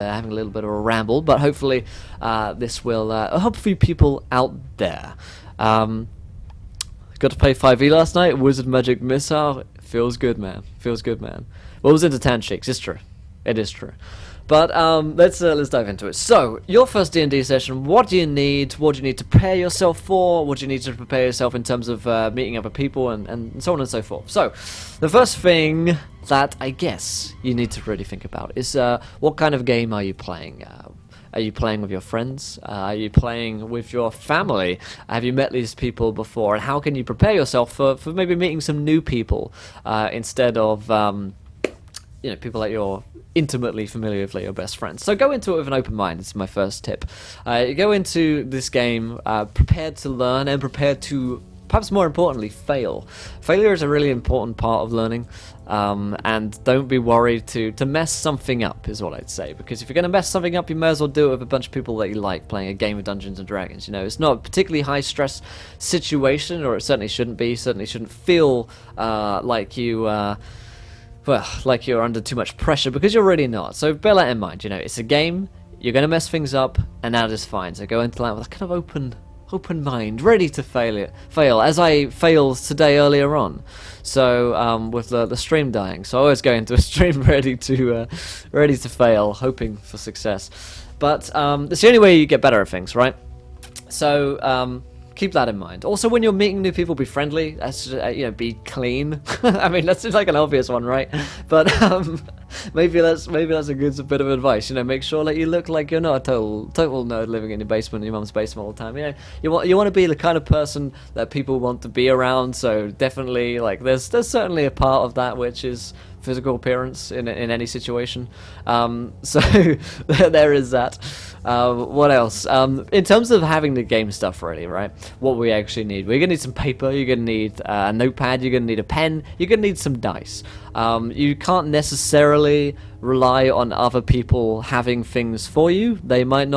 having a little bit of a ramble, but hopefully this will help a few people out there. Got to play 5e last night. Wizard Magic Missile. Feels good, man. Feels good, man. Well, it was into Tan Cheeks. It's true. It is true. But let's dive into it. So, your first D&D session, what do you need? What do you need to prepare yourself for? What do you need to prepare yourself in terms of meeting other people and so on and so forth? So, the first thing that I guess you need to really think about is what kind of game are you playing? Are you playing with your friends? Are you playing with your family? Have you met these people before? And how can you prepare yourself for maybe meeting some new people instead of people that you're intimately familiar with, like your best friends? So go into it with an open mind. This is my first tip. You go into this game prepared to learn and prepared to, perhaps more importantly, fail. Failure is a really important part of learning, and don't be worried to mess something up, is what I'd say. Because if you're going to mess something up, you may as well do it with a bunch of people that you like, playing a game of Dungeons and Dragons. You know, it's not a particularly high-stress situation, or it certainly shouldn't be. Certainly shouldn't feel like you... like you're under too much pressure, because you're really not. So bear that in mind. You know, it's a game, you're going to mess things up, and that is fine. So go into that with a kind of open mind, ready to fail, as I failed today earlier on. So with the stream dying, so I always go into a stream ready to fail, hoping for success. But it's the only way you get better at things, right? So keep that in mind. Also, when you're meeting new people, be friendly. Be clean. I mean, that's like an obvious one, right? But maybe that's a good bit of advice. You know, make sure that you look like you're not a total nerd living in your basement, in your mum's basement all the time. You know, you want to be the kind of person that people want to be around. So definitely, like, there's certainly a part of that which is physical appearance in any situation. So there is that. What else? In terms of having the game stuff ready, right? What we actually need. We're going to need some paper, you're going to need a notepad, you're going to need a pen, you're going to need some dice. You can't necessarily rely on other people having things for you. They might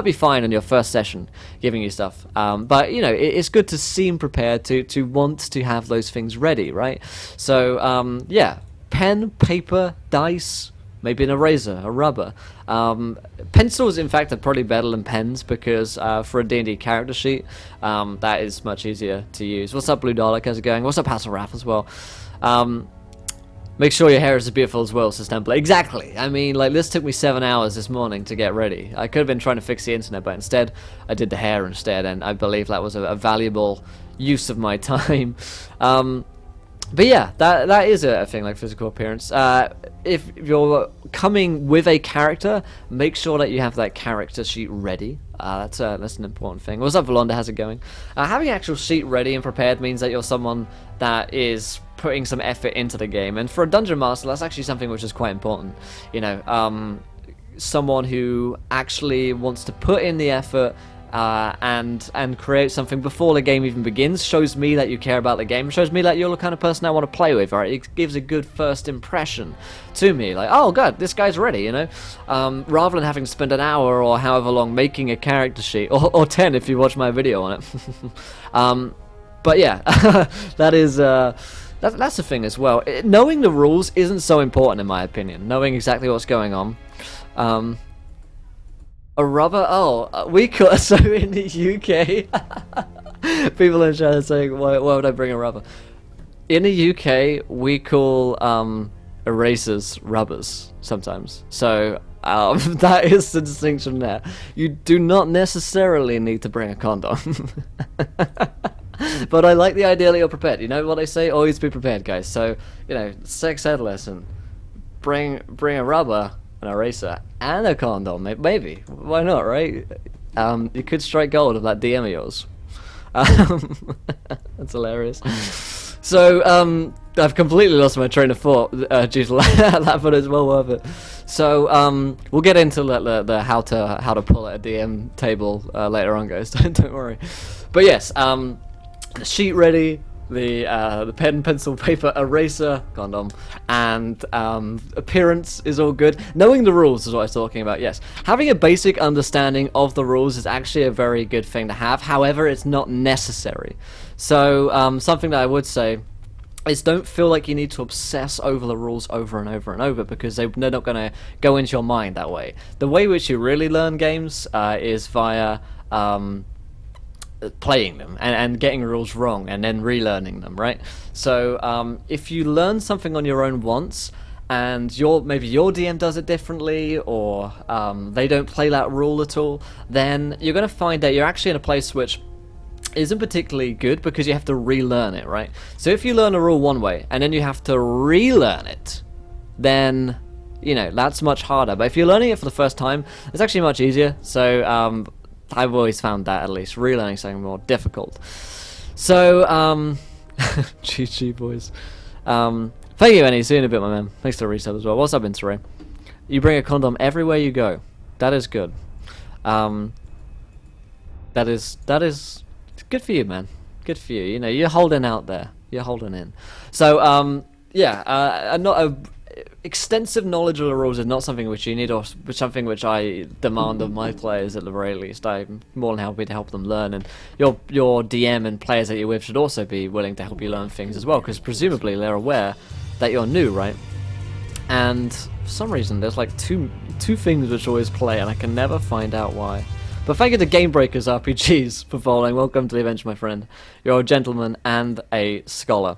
be fine on your first session giving you stuff. But, you know, it's good to seem prepared, to want to have those things ready, right? So, yeah. Pen, paper, dice, maybe an eraser, a rubber. Pencils, in fact, are probably better than pens, because for a D&D character sheet, that is much easier to use. What's up, Blue Dalek? How's it going? What's up, Hasselraff, as well? Make sure your hair is as beautiful as well, says Temple. Exactly. I mean, like, this took me 7 hours this morning to get ready. I could have been trying to fix the internet, but instead, I did the hair instead, and I believe that was a valuable use of my time. But yeah, that is a thing, like physical appearance. If you're coming with a character, make sure that you have that character sheet ready. That's an important thing. What's up, Valonda? How's it going? Having an actual sheet ready and prepared means that you're someone that is putting some effort into the game. And for a Dungeon Master, that's actually something which is quite important. You know, someone who actually wants to put in the effort and create something before the game even begins shows me that you care about the game, shows me that you're the kind of person I want to play with, right? It gives a good first impression to me, like, oh god, this guy's ready, you know, rather than having to spend an hour or however long making a character sheet, or 10 if you watch my video on it. But yeah, that's the thing as well. Knowing the rules isn't so important in my opinion, knowing exactly what's going on. A rubber? Oh, we call, so in the UK, people in chat are saying, why would I bring a rubber? In the UK, we call erasers rubbers sometimes. So that is the distinction there. You do not necessarily need to bring a condom. But I like the idea that you're prepared. You know what they say? Always be prepared, guys. So, you know, sex ed lesson. Bring a rubber, an eraser, and a condom, maybe. Why not, right? You could strike gold with that DM of yours. That's hilarious. So, I've completely lost my train of thought due to that, but it's well worth it. So, we'll get into the how to pull at a DM table later on, guys. Don't worry. But yes, the sheet ready, the pen, pencil, paper, eraser, condom, and appearance is all good. Knowing the rules is what I was talking about, yes. Having a basic understanding of the rules is actually a very good thing to have. However, it's not necessary. So, something that I would say is don't feel like you need to obsess over the rules over and over and over, because they're not going to go into your mind that way. The way which you really learn games is via playing them and getting rules wrong and then relearning them, right? So if you learn something on your own once, and maybe your DM does it differently, or they don't play that rule at all, then you're going to find that you're actually in a place which isn't particularly good, because you have to relearn it, right? So if you learn a rule one way and then you have to relearn it, then that's much harder. But if you're learning it for the first time, it's actually much easier. So I've always found that, at least, relearning something more difficult. So GG boys. Thank you, Annie. See you in a bit, my man. Thanks to the resub as well. What's up, Interay? You bring a condom everywhere you go. That is good. That is good for you, man. Good for you. You're holding out there. You're holding in. So, extensive knowledge of the rules is not something which you need, or something which I demand of my players at the very least. I'm more than happy to help them learn, and your DM and players that you're with should also be willing to help you learn things as well, because presumably they're aware that you're new, right? And for some reason there's like two things which always play, and I can never find out why. But thank you to Game Breakers RPGs for following. Welcome to the event, my friend. You're a gentleman and a scholar.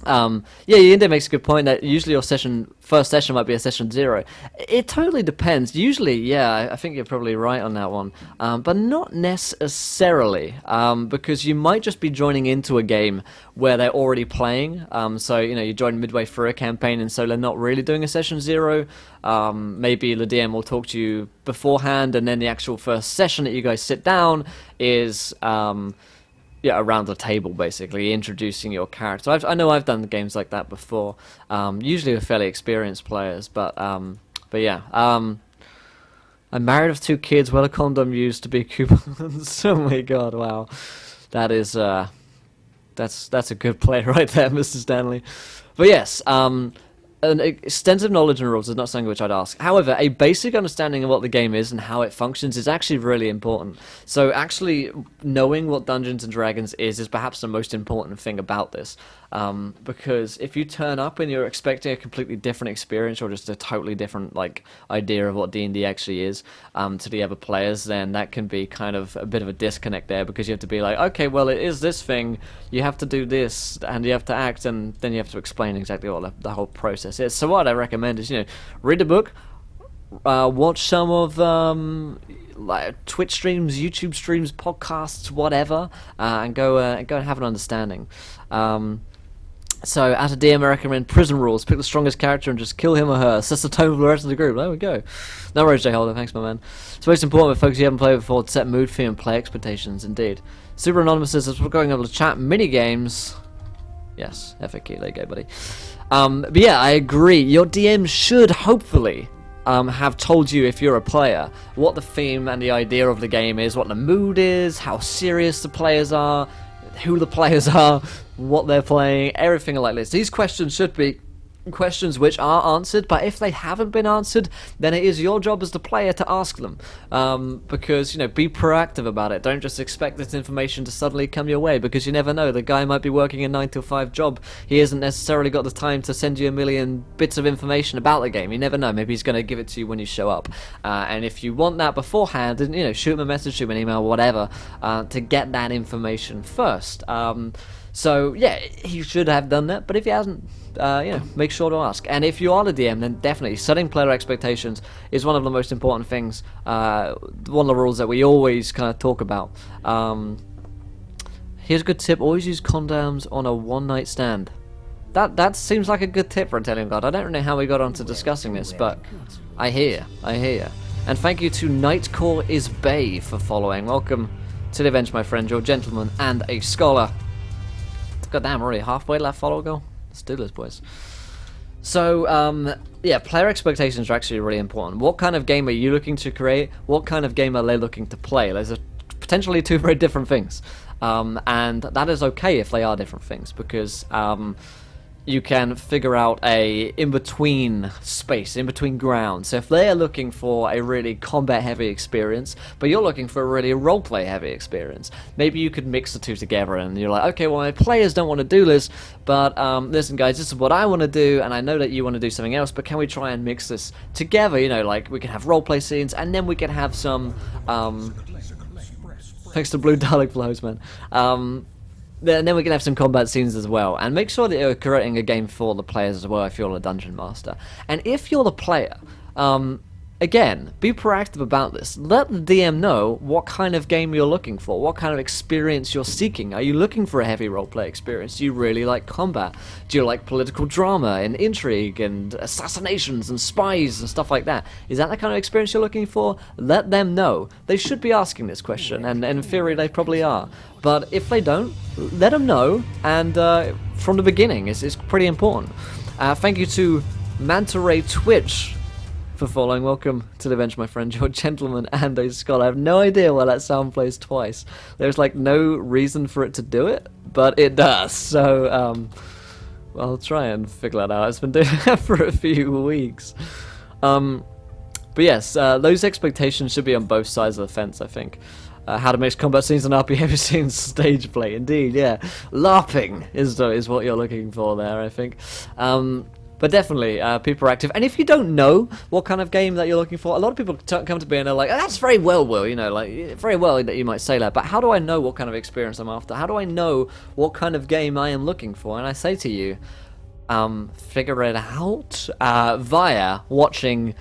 Yinde makes a good point that usually your first session might be a session 0. It totally depends. Usually, yeah, I think you're probably right on that one. But not necessarily, because you might just be joining into a game where they're already playing. So, you join midway through a campaign, and so they're not really doing a session 0. Maybe the DM will talk to you beforehand, and then the actual first session that you guys sit down is around the table, basically introducing your character. I know I've done games like that before, usually with fairly experienced players, but yeah. I'm married with 2 kids. Well, a condom used to be coupons. Oh my god, wow, that is that's a good play right there, Mr. Stanley. But yes, an extensive knowledge and rules is not something which I'd ask. However, a basic understanding of what the game is and how it functions is actually really important. So actually knowing what Dungeons and Dragons is perhaps the most important thing about this. Because if you turn up and you're expecting a completely different experience, or just a totally different idea of what D&D actually is to the other players, then that can be kind of a bit of a disconnect there, because you have to be like, okay, well, it is this thing, you have to do this, and you have to act, and then you have to explain exactly what the whole process is. So what I recommend is, read the book, watch some of Twitch streams, YouTube streams, podcasts, whatever, and go and have an understanding. So, as a DM, I recommend prison rules. Pick the strongest character and just kill him or her. Sets the tone for the rest of the group. There we go. No worries, J Holder. Thanks, my man. It's most important with folks you haven't played before to set mood for you and play expectations. Indeed. Super Anonymous says, as we're going over the chat, mini games. Yes, FAQ. There you go, buddy. But yeah, I agree. Your DM should hopefully have told you, if you're a player, what the theme and the idea of the game is, what the mood is, how serious the players are, who the players are, what they're playing, everything like this. These questions should be questions which are answered, but if they haven't been answered, then it is your job as the player to ask them, because be proactive about it. Don't just expect this information to suddenly come your way, because you never know. The guy might be working a 9 to 5 job. He hasn't necessarily got the time to send you a million bits of information about the game. You never know. Maybe he's going to give it to you when you show up, and if you want that beforehand, then shoot him a message, shoot him an email, whatever, to get that information first. So yeah, he should have done that, but if he hasn't, make sure to ask. And if you are the DM, then definitely setting player expectations is one of the most important things. One of the rules that we always kind of talk about. Here's a good tip: always use condoms on a one-night stand. That seems like a good tip for Italian God. I don't know how we got onto discussing this, but I hear. And thank you to Nightcore is Bay for following. Welcome to the event, my friend. You're a gentleman and a scholar. God damn, already halfway left follow goal. Let's do this, boys. So, yeah, player expectations are actually really important. What kind of game are you looking to create? What kind of game are they looking to play? Those are potentially 2 very different things. And that is okay if they are different things, because you can figure out a in-between space, in-between ground. So if they are looking for a really combat-heavy experience, but you're looking for a really roleplay-heavy experience, maybe you could mix the two together, and you're like, okay, well, my players don't want to do this, but listen, guys, this is what I want to do, and I know that you want to do something else, but can we try and mix this together? You know, like, we can have roleplay scenes, and then we can have some, thanks to Blue Dalek Flows, man, then we can have some combat scenes as well, and make sure that you're creating a game for the players as well if you're the dungeon master. And if you're the player, again, be proactive about this. Let the DM know what kind of game you're looking for, what kind of experience you're seeking. Are you looking for a heavy roleplay experience? Do you really like combat? Do you like political drama and intrigue and assassinations and spies and stuff like that? Is that the kind of experience you're looking for? Let them know. They should be asking this question, and in theory they probably are. But if they don't, let them know, and from the beginning, it's pretty important. Thank you to Manta Ray Twitch for following. Welcome to the bench, my friend. You're a gentleman and a scholar. I have no idea why that sound plays twice. There's like no reason for it to do it, but it does. So, I'll try and figure that out. It's been doing that for a few weeks. But yes, those expectations should be on both sides of the fence, I think. How to mix combat scenes and RPG scenes stage play. Indeed, yeah. LARPing is what you're looking for there, I think. But definitely, be proactive. And if you don't know what kind of game that you're looking for, a lot of people come to me and they're like, oh, that's very well, Will, you know, like, very well that you might say that, but how do I know what kind of experience I'm after? How do I know what kind of game I am looking for? And I say to you, figure it out via watching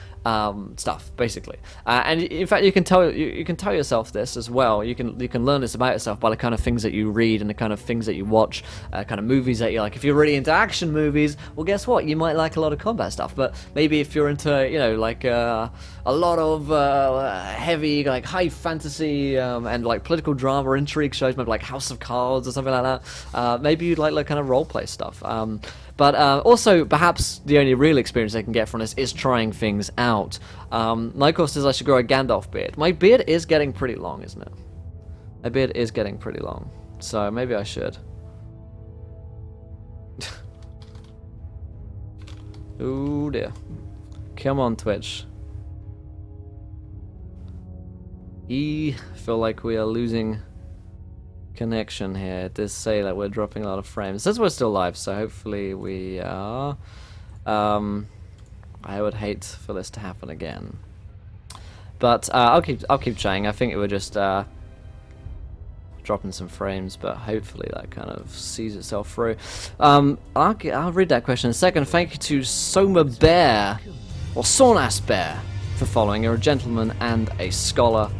stuff, basically. And in fact, you can tell yourself this as well. You can learn this about yourself by the kind of things that you read and the kind of things that you watch, kind of movies that you like. If you're really into action movies, well, guess what? You might like a lot of combat stuff. But maybe if you're into, you know, like a lot of heavy, like high fantasy and like political drama, intrigue shows, maybe like House of Cards or something like that. Maybe you'd like kind of roleplay stuff. But also, perhaps the only real experience I can get from this is trying things out. Nyko says I should grow a Gandalf beard. My beard is getting pretty long, isn't it? My beard is getting pretty long. So maybe I should. Ooh dear. Come on, Twitch. I feel like we are losing connection here. It does say that we're dropping a lot of frames. It says we're still live, so hopefully we are. I would hate for this to happen again, but I'll keep trying. I think it would just dropping some frames, but hopefully that kind of sees itself through. I'll read that question in a second. Thank you to Soma Bear or Sornas Bear for following. You're a gentleman and a scholar.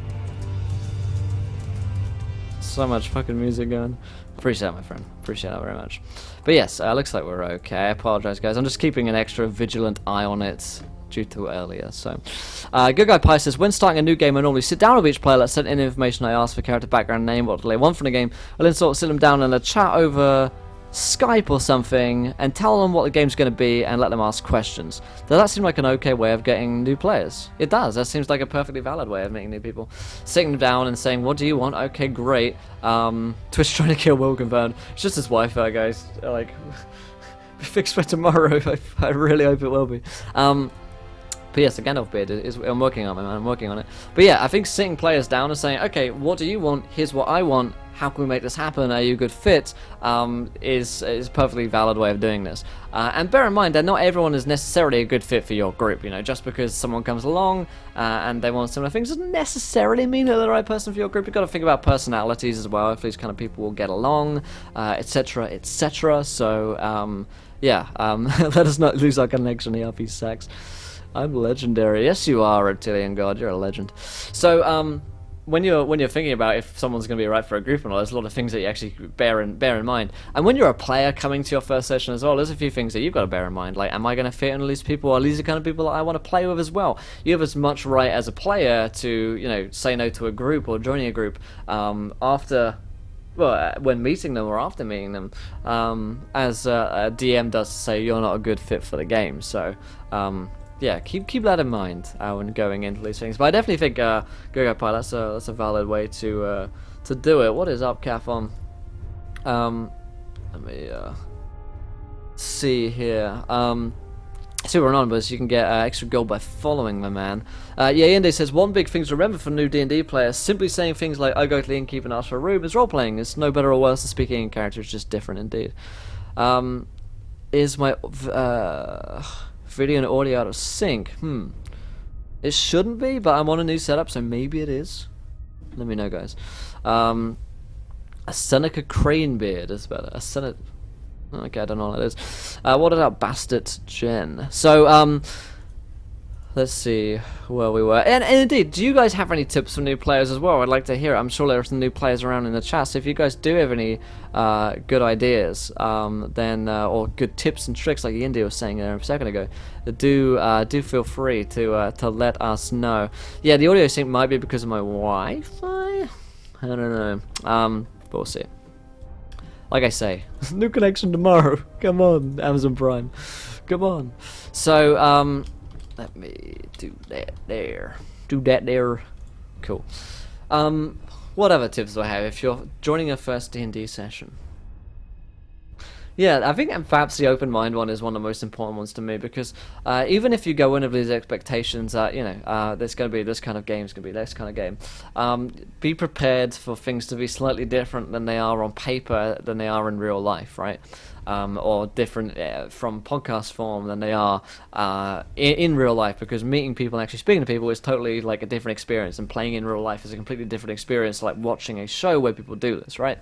So much fucking music going. Appreciate that, my friend. Appreciate that very much. But yes, looks like we're okay. I apologize, guys. I'm just keeping an extra vigilant eye on it due to earlier. So, Good Guy Pie says, when starting a new game, I normally sit down with each player. Let's send in information I ask for character background, name, what they want from the game. I'll then sort of sit them down in a chat over Skype or something and tell them what the game's going to be and let them ask questions. Does that seem like an okay way of getting new players? It does. That seems like a perfectly valid way of meeting new people. Sitting them down and saying, what do you want? Okay, great. Twitch trying to kill Will confirmed. It's just his Wi-Fi, guys. Like, be fixed for tomorrow. I really hope it will be. But yes, the Gandalf beard is I'm working on it, man. I'm working on it. But yeah, I think sitting players down and saying, okay, what do you want? Here's what I want. How can we make this happen? Are you a good fit? Is a perfectly valid way of doing this. And bear in mind that not everyone is necessarily a good fit for your group. You know, just because someone comes along and they want similar things doesn't necessarily mean they're the right person for your group. You've got to think about personalities as well. If these kind of people will get along, etc., etc. So yeah, let us not lose our connection, ERP Sacks. I'm legendary. Yes, you are, Reptilian God. You're a legend. So, when you're thinking about if someone's going to be right for a group or not, there's a lot of things that you actually bear in mind. And when you're a player coming to your first session as well, there's a few things that you've got to bear in mind. Like, am I going to fit in with these people? Are these the kind of people that I want to play with as well? You have as much right as a player to, you know, say no to a group or joining a group after. Well, when meeting them or after meeting them, as a DM does to say you're not a good fit for the game. So, yeah, keep that in mind when going into these things. But I definitely think Go Pie, that's a valid way to do it. What is up, Cafon? Let me see here. Super Anonymous, you can get extra gold by following my man. Yende says, one big thing to remember for new D&D players, simply saying things like, I go to the innkeep and ask for a room is role-playing. It's no better or worse than speaking in character, it's just different indeed. Is my video and audio out of sync? It shouldn't be, but I'm on a new setup, so maybe it is. Let me know, guys. A Seneca Crane Beard is better. A Seneca... Okay, I don't know what that is. What about Bastard Gen? So, let's see where we were. And indeed, do you guys have any tips for new players as well? I'd like to hear it. I'm sure there are some new players around in the chat, so if you guys do have any good ideas, then or good tips and tricks, like Indy was saying there a second ago, do feel free to let us know. Yeah, the audio sync might be because of my Wi-Fi. I don't know. But we'll see. Like I say, new connection tomorrow. Come on, Amazon Prime. Come on. So, let me do that there. Do that there. Cool. What other tips do I have if you're joining a first D&D session? Yeah, I think perhaps the open mind one is one of the most important ones to me, because even if you go in with these expectations that, there's going to be this kind of game, it's going to be this kind of game, be prepared for things to be slightly different than they are on paper, than they are in real life, right? Or different from podcast form than they are in real life, because meeting people and actually speaking to people is totally like a different experience, and playing in real life is a completely different experience, like watching a show where people do this, right?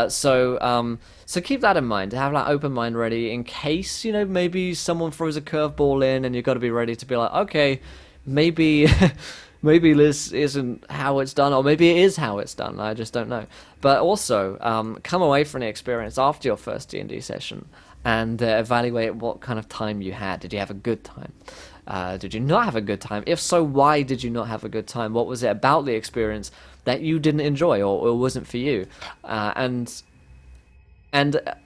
So keep that in mind. Have that open mind ready in case, maybe someone throws a curveball in, and you've got to be ready to be like, okay, maybe maybe this isn't how it's done, or maybe it is how it's done. I just don't know. But also, come away from the experience after your first D&D session and evaluate what kind of time you had. Did you have a good time? Did you not have a good time? If so, why did you not have a good time? What was it about the experience that you didn't enjoy, or wasn't for you? And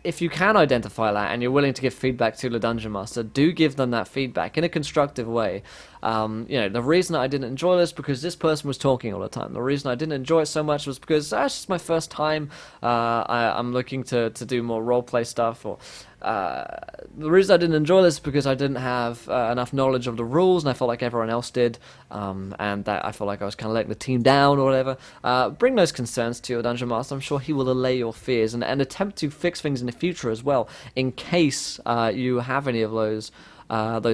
if you can identify that, and you're willing to give feedback to the Dungeon Master, do give them that feedback in a constructive way. The reason I didn't enjoy this because this person was talking all the time. The reason I didn't enjoy it so much was because it's just my first time. I'm looking to do more roleplay stuff, or the reason I didn't enjoy this is because I didn't have enough knowledge of the rules, and I felt like everyone else did, and that I felt like I was kind of letting the team down or whatever. Bring those concerns to your Dungeon Master. I'm sure he will allay your fears, and attempt to fix things in the future as well, in case you have any of those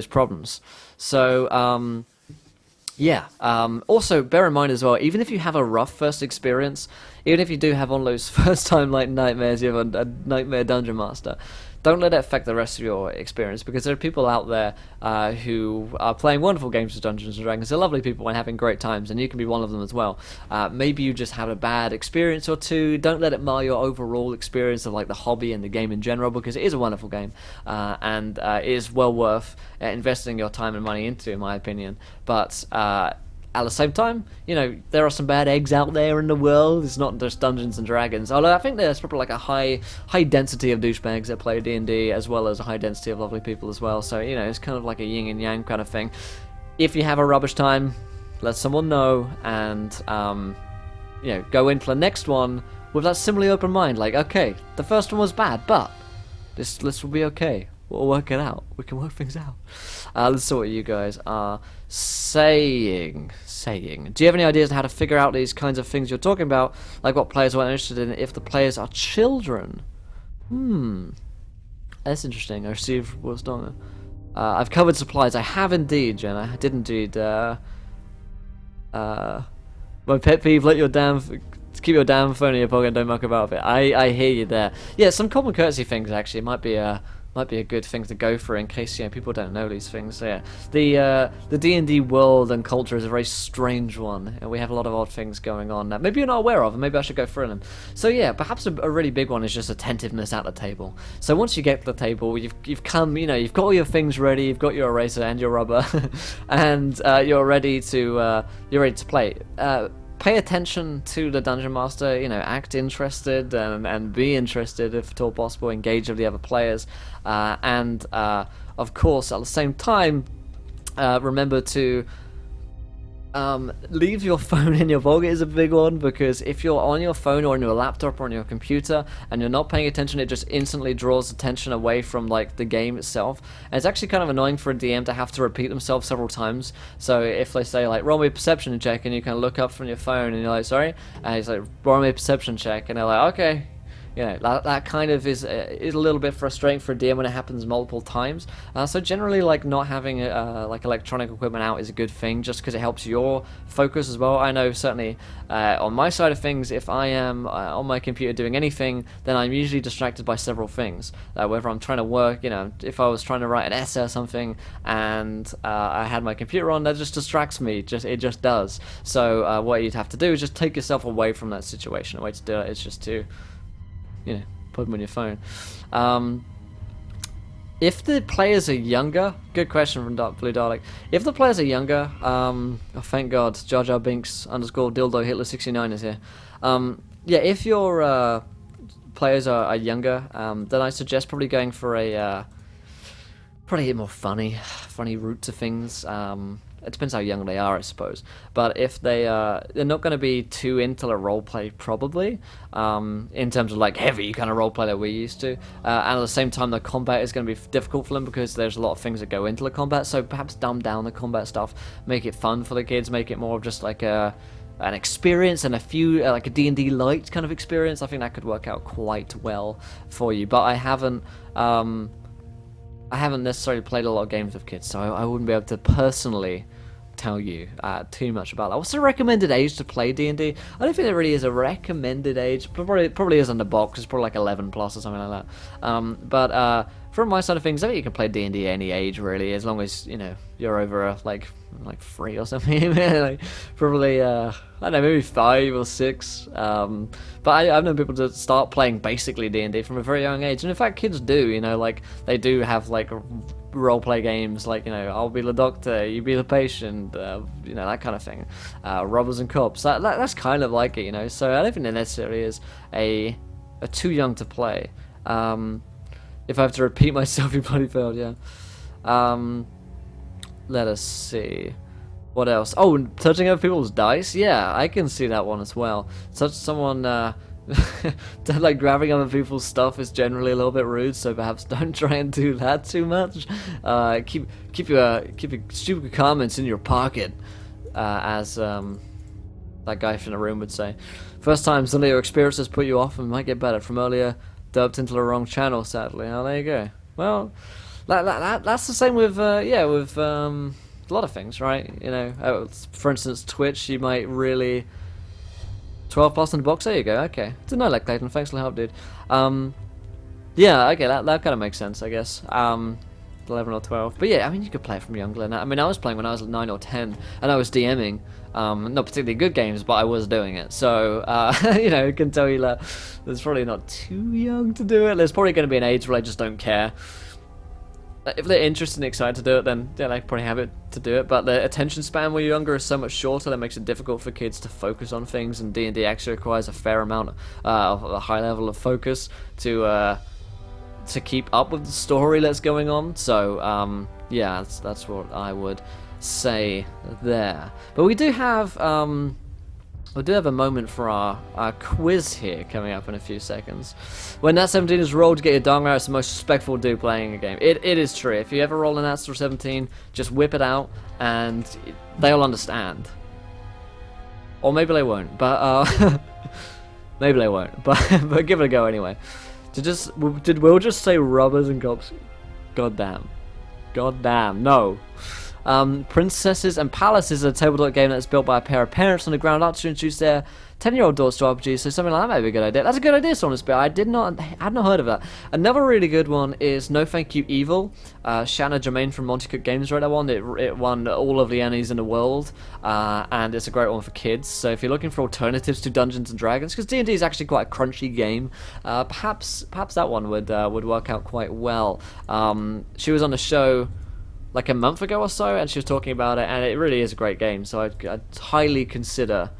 problems. So, also bear in mind as well, even if you have a rough first experience, even if you do have one of those first time like nightmares, you have a nightmare Dungeon Master, don't let it affect the rest of your experience, because there are people out there who are playing wonderful games of Dungeons & Dragons. They're lovely people and having great times, and you can be one of them as well. Maybe you just had a bad experience or two. Don't let it mar your overall experience of like the hobby and the game in general, because it is a wonderful game, and it is well worth investing your time and money into, in my opinion. But at the same time, there are some bad eggs out there in the world. It's not just Dungeons and Dragons. Although I think there's probably like a high density of douchebags that play D&D, as well as a high density of lovely people as well. So, it's kind of like a yin and yang kind of thing. If you have a rubbish time, let someone know, and, go in for the next one with that similarly open mind. Like, okay, the first one was bad, but this will be okay. We'll work it out. We can work things out. Let's see what you guys are saying. Do you have any ideas on how to figure out these kinds of things you're talking about? Like what players are interested in if the players are children? That's interesting. I received what's done. I've covered supplies. I have indeed, Jen. I did indeed. My pet peeve, keep your damn phone in your pocket and don't muck about with it. I hear you there. Yeah, some common courtesy things actually might be a good thing to go for in case people don't know these things. So, yeah, the D&D world and culture is a very strange one, and we have a lot of odd things going on that maybe you're not aware of, and maybe I should go through them. So yeah, perhaps a really big one is just attentiveness at the table. So once you get to the table, you've come, you've got all your things ready, you've got your eraser and your rubber, and you're ready to play. Pay attention to the Dungeon Master, act interested and be interested if at all possible, engage with the other players, and of course at the same time remember to Leave your phone in your pocket is a big one, because if you're on your phone or on your laptop or on your computer and you're not paying attention, it just instantly draws attention away from like the game itself. And it's actually kind of annoying for a DM to have to repeat themselves several times. So if they say like roll me a perception check, and you kind of look up from your phone and you're like sorry, and he's like roll me a perception check, and they're like okay. You know, that kind of is a little bit frustrating for a DM when it happens multiple times. So generally, like not having like electronic equipment out is a good thing, just because it helps your focus as well. I know certainly on my side of things, if I am on my computer doing anything, then I'm usually distracted by several things. Whether I'm trying to work, you know, if I was trying to write an essay or something, and I had my computer on, that just distracts me. It just does. So what you'd have to do is just take yourself away from that situation. The way to do it is just to put them on your phone. If the players are younger, good question from Blue Dalek. If the players are younger, oh thank God, Jar Jar Binks _ Dildo Hitler 69 is here. Yeah, if your players are younger, then I suggest probably going for a probably a more funny route to things. It depends how young they are, I suppose. But if they're not going to be too into the roleplay, probably, in terms of like heavy kind of roleplay that we're used to. And at the same time, the combat is going to be difficult for them, because there's a lot of things that go into the combat. So perhaps dumb down the combat stuff, make it fun for the kids, make it more of just like an experience and a few like a D&D light kind of experience. I think that could work out quite well for you. But I haven't necessarily played a lot of games with kids, so I wouldn't be able to personally tell you too much about that. What's the recommended age to play D&D? I don't think there really is a recommended age. Probably is on the box. It's probably like 11 plus or something like that. But from my side of things, I think you can play D&D any age really, as long as you're over like 3 or something. Like, probably I don't know, maybe 5 or 6. But I've known people to start playing basically D&D from a very young age, and in fact kids do. Like they do have like role play games, like I'll be the doctor, you be the patient, that kind of thing. Robbers and cops. That's kind of like it, So I don't think there necessarily is a too young to play. If I have to repeat myself, you bloody failed. Yeah. Let us see. What else? Oh, touching other people's dice? Yeah, I can see that one as well. Such someone, like grabbing other people's stuff is generally a little bit rude, so perhaps don't try and do that too much. Keep your stupid comments in your pocket, as that guy from the room would say. First time some of your experiences put you off and might get better from earlier, dubbed into the wrong channel, sadly. Oh, there you go. Well, that's the same with with a lot of things, right? For instance, Twitch, you might really 12 plus in the box. There you go. Okay, didn't know that, Clayton. Thanks for the help, dude. Yeah, okay, that kind of makes sense, I guess. 11 or 12, but yeah, I mean, you could play it from younger than that. I mean, I was playing when I was 9 or 10, and I was DMing. Not particularly good games, but I was doing it. So, I can tell you that it's probably not too young to do it. There's probably going to be an age where I just don't care. If they're interested and excited to do it, then yeah, they probably have it to do it. But the attention span when you're younger is so much shorter that makes it difficult for kids to focus on things. And D&D actually requires a fair amount of a high level of focus to keep up with the story that's going on. So yeah, that's what I would say there. But we do have a moment for our quiz here coming up in a few seconds. When Nat 17 is rolled to get your dong out, it's the most respectful dude playing a game. It is true. If you ever roll a Nat 17, just whip it out and they'll understand. Or maybe they won't, but maybe they won't. But give it a go anyway. Did Will just say robbers and cops? Goddamn, no. Princesses and Palaces is a tabletop game that's built by a pair of parents on the ground up to introduce their 10-year-old daughters to RPGs, so something like that might be a good idea. That's a good idea, Someone Spirit. I had not heard of that. Another really good one is No Thank You Evil. Shanna Germain from Monty Cook Games wrote that one. It won all of the Annies in the world, and it's a great one for kids. So if you're looking for alternatives to Dungeons and Dragons, because D&D is actually quite a crunchy game, perhaps that one would work out quite well. She was on the show like a month ago or so, and she was talking about it, and it really is a great game, so I'd highly consider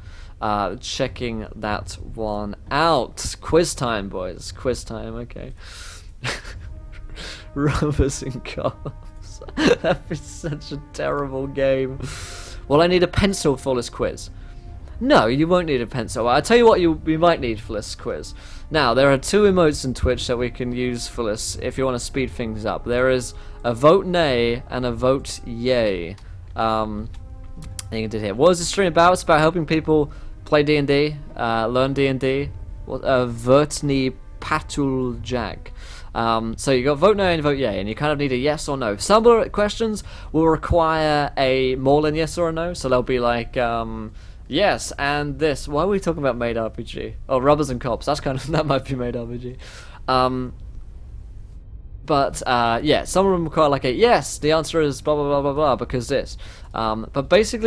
checking that one out. Quiz time, boys. Quiz time, okay. Robbers and cops. That'd be such a terrible game. Will I need a pencil for this quiz? No, you won't need a pencil. I'll tell you what you might need for this quiz. Now, there are two emotes in Twitch that we can use for this if you want to speed things up. There is a vote nay and a vote yay. You can do here. What is the stream about? It's about helping people play D&D, learn D&D. Vertni Patul Jag. So you got vote no and vote yay, and you kind of need a yes or no. Some of the questions will require a more than yes or a no, so they'll be like, yes, and this. Why are we talking about made RPG? Oh, rubbers and cops. That's kind of that might be made RPG. But yeah, some of them require like a yes. The answer is blah blah blah blah blah because this. But basically.